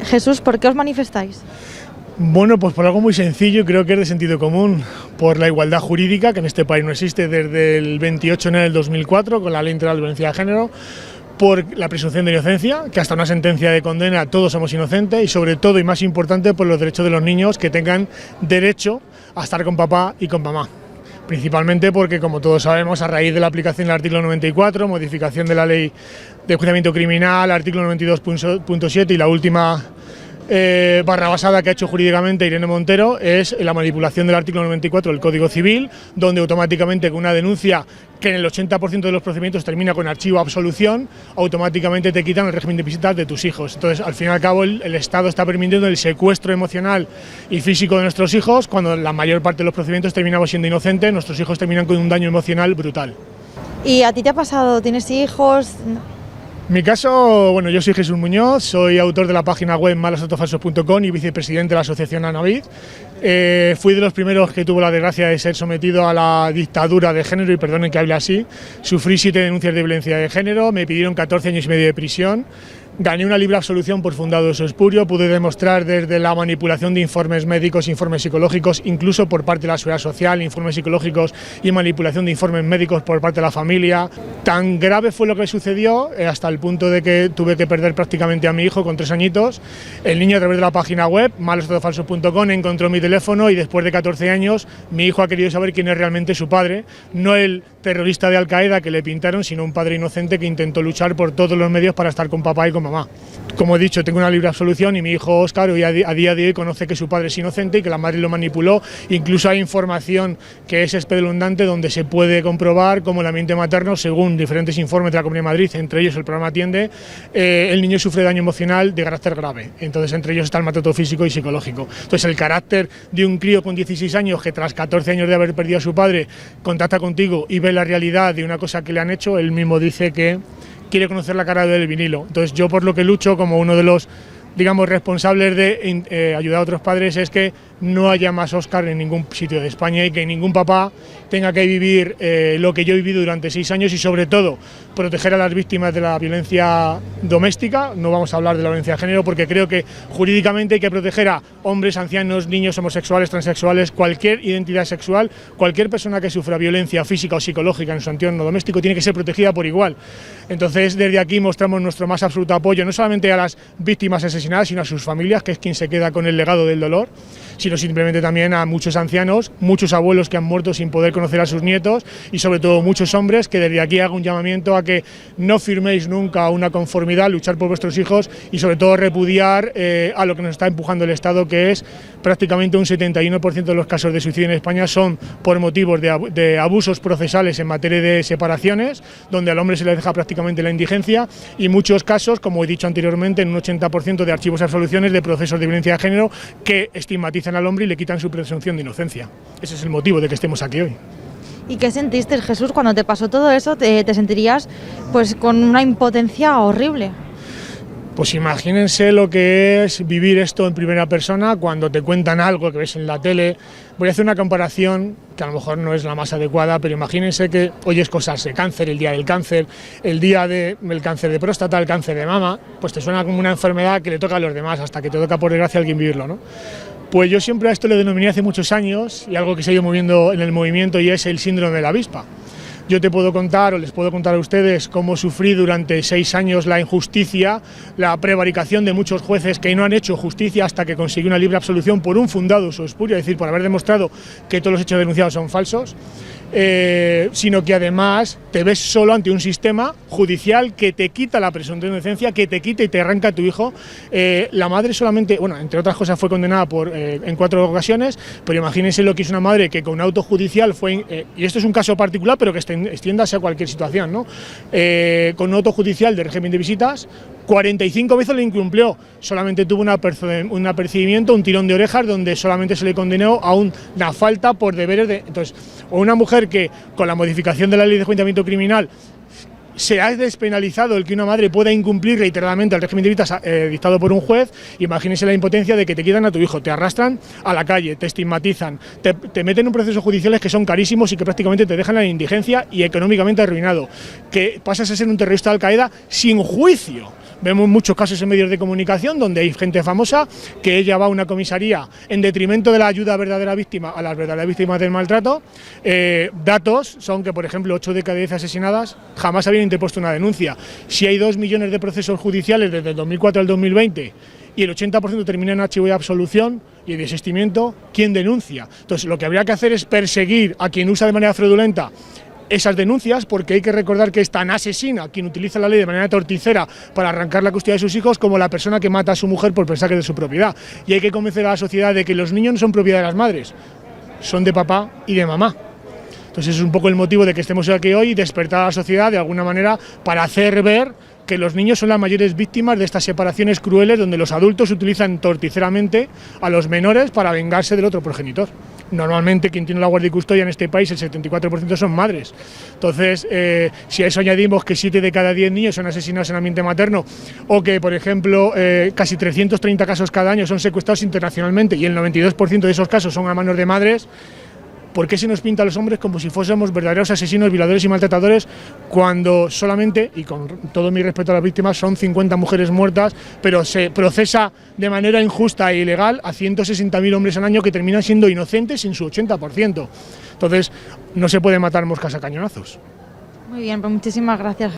Jesús, ¿por qué os manifestáis? Bueno, pues por algo muy sencillo y creo que es de sentido común, por la igualdad jurídica, que en este país no existe desde el 28 de enero del 2004, con la Ley Integral de Violencia de Género, por la presunción de inocencia, que hasta una sentencia de condena todos somos inocentes, y sobre todo y más importante por los derechos de los niños, que tengan derecho a estar con papá y con mamá. Principalmente porque, como todos sabemos, a raíz de la aplicación del artículo 94, modificación de la Ley de Enjuiciamiento Criminal, artículo 92.7 y la última barrabasada que ha hecho jurídicamente Irene Montero es la manipulación del artículo 94 del Código Civil, donde automáticamente con una denuncia que en el 80% de los procedimientos termina con archivo o absolución, automáticamente te quitan el régimen de visitas de tus hijos. Entonces, al fin y al cabo, el Estado está permitiendo el secuestro emocional y físico de nuestros hijos, cuando la mayor parte de los procedimientos terminamos siendo inocentes, nuestros hijos terminan con un daño emocional brutal. ¿Y a ti te ha pasado? ¿Tienes hijos? Mi caso, bueno, yo soy Jesús Muñoz, soy autor de la página web malasdatosfalsos.com y vicepresidente de la asociación Anavid. Fui de los primeros que tuvo la desgracia de ser sometido a la dictadura de género, y perdonen que hable así. Sufrí 7 denuncias de violencia de género, me pidieron 14 años y medio de prisión. Gané una libre absolución por fundado uso espurio, pude demostrar desde la manipulación de informes médicos, informes psicológicos, incluso por parte de la seguridad social, informes psicológicos y manipulación de informes médicos por parte de la familia. Tan grave fue lo que sucedió, hasta el punto de que tuve que perder prácticamente a mi hijo con 3 añitos. El niño, a través de la página web, malasdatosfalsos.com, encontró mi teléfono y después de 14 años mi hijo ha querido saber quién es realmente su padre, no el terrorista de Al-Qaeda que le pintaron, sino un padre inocente que intentó luchar por todos los medios para estar con papá y con mamá. Como he dicho, tengo una libre absolución y mi hijo Óscar hoy a día de hoy conoce que su padre es inocente y que la madre lo manipuló. Incluso hay información que es espeluznante donde se puede comprobar cómo el ambiente materno, según diferentes informes de la Comunidad de Madrid, entre ellos el programa Atiende, el niño sufre daño emocional de carácter grave. Entonces, entre ellos está el maltrato físico y psicológico. Entonces, el carácter de un crío con 16 años que tras 14 años de haber perdido a su padre contacta contigo y ve la realidad de una cosa que le han hecho, él mismo dice que quiere conocer la cara del vinilo. Entonces, yo por lo que lucho como uno de los, digamos, responsables de ayudar a otros padres es que no haya más Óscar en ningún sitio de España y que ningún papá tenga que vivir lo que yo he vivido durante 6 años, y sobre todo proteger a las víctimas de la violencia doméstica. No vamos a hablar de la violencia de género porque creo que jurídicamente hay que proteger a hombres, ancianos, niños, homosexuales, transexuales, cualquier identidad sexual, cualquier persona que sufra violencia física o psicológica en su entorno doméstico tiene que ser protegida por igual. Entonces, desde aquí mostramos nuestro más absoluto apoyo no solamente a las víctimas asesinadas, sino a sus familias, que es quien se queda con el legado del dolor, sino simplemente también a muchos ancianos, muchos abuelos que han muerto sin poder conocer a sus nietos, y sobre todo muchos hombres, que desde aquí hago un llamamiento a que no firméis nunca una conformidad, luchar por vuestros hijos y sobre todo repudiar a lo que nos está empujando el Estado, que es prácticamente un 71% de los casos de suicidio en España son por motivos de abusos procesales en materia de separaciones, donde al hombre se le deja prácticamente la indigencia, y muchos casos, como he dicho anteriormente, en un 80% de archivos y absoluciones de procesos de violencia de género que estigmatizan al hombre y le quitan su presunción de inocencia. Ese es el motivo de que estemos aquí hoy. ¿Y qué sentiste, Jesús, cuando te pasó todo eso? ¿Te sentirías pues con una impotencia horrible? Pues imagínense lo que es vivir esto en primera persona cuando te cuentan algo que ves en la tele. Voy a hacer una comparación que a lo mejor no es la más adecuada, pero imagínense que oyes cosas de cáncer, el día del cáncer, el día del cáncer de próstata, el cáncer de mama, pues te suena como una enfermedad que le toca a los demás, hasta que te toca por desgracia a alguien vivirlo, ¿no? Pues yo siempre a esto le denominé hace muchos años, y algo que se ha ido moviendo en el movimiento, y es el síndrome de la avispa. Yo te puedo contar, o les puedo contar a ustedes, cómo sufrí durante 6 años la injusticia, la prevaricación de muchos jueces que no han hecho justicia hasta que conseguí una libre absolución por un fundado uso espurio, es decir, por haber demostrado que todos los hechos denunciados son falsos. Sino que además te ves solo ante un sistema judicial que te quita la presunción de inocencia, que te quita y te arranca a tu hijo. La madre solamente, bueno, entre otras cosas fue condenada en 4 ocasiones, pero imagínense lo que es una madre que con un auto judicial fue, y esto es un caso particular, pero que extiéndase a cualquier situación, ¿no? Con un auto judicial de régimen de visitas, 45 veces le incumplió, solamente tuvo un apercibimiento, un tirón de orejas, donde solamente se le condenó a una falta por deberes de... Entonces, o una mujer que con la modificación de la Ley de Enjuiciamiento Criminal se ha despenalizado el que una madre pueda incumplir reiteradamente el régimen de visitas dictado por un juez. Imagínense la impotencia de que te quitan a tu hijo, te arrastran a la calle, te estigmatizan, te meten en procesos judiciales que son carísimos y que prácticamente te dejan en la indigencia y económicamente arruinado, que pasas a ser un terrorista de Al-Qaeda sin juicio. Vemos muchos casos en medios de comunicación donde hay gente famosa que ella va a una comisaría en detrimento de la ayuda a verdadera víctima, a las verdaderas víctimas del maltrato. Datos son que, por ejemplo, 8 de cada 10 asesinadas jamás habían interpuesto una denuncia. Si hay 2 millones de procesos judiciales desde el 2004 al 2020 y el 80% termina en archivo y absolución y desistimiento, ¿quién denuncia? Entonces, lo que habría que hacer es perseguir a quien usa de manera fraudulenta esas denuncias, porque hay que recordar que es tan asesina quien utiliza la ley de manera torticera para arrancar la custodia de sus hijos como la persona que mata a su mujer por pensar que es de su propiedad. Y hay que convencer a la sociedad de que los niños no son propiedad de las madres, son de papá y de mamá. Entonces es un poco el motivo de que estemos aquí hoy y despertar a la sociedad de alguna manera para hacer ver que los niños son las mayores víctimas de estas separaciones crueles donde los adultos utilizan torticeramente a los menores para vengarse del otro progenitor. Normalmente quien tiene la guardia y custodia en este país, el 74% son madres. Entonces, si a eso añadimos que 7 de cada 10 niños son asesinados en ambiente materno o que, por ejemplo, casi 330 casos cada año son secuestrados internacionalmente y el 92% de esos casos son a manos de madres, ¿por qué se nos pinta a los hombres como si fuésemos verdaderos asesinos, violadores y maltratadores cuando solamente, y con todo mi respeto a las víctimas, son 50 mujeres muertas, pero se procesa de manera injusta e ilegal a 160.000 hombres al año que terminan siendo inocentes en su 80%? Entonces, no se puede matar moscas a cañonazos. Muy bien, pues muchísimas gracias.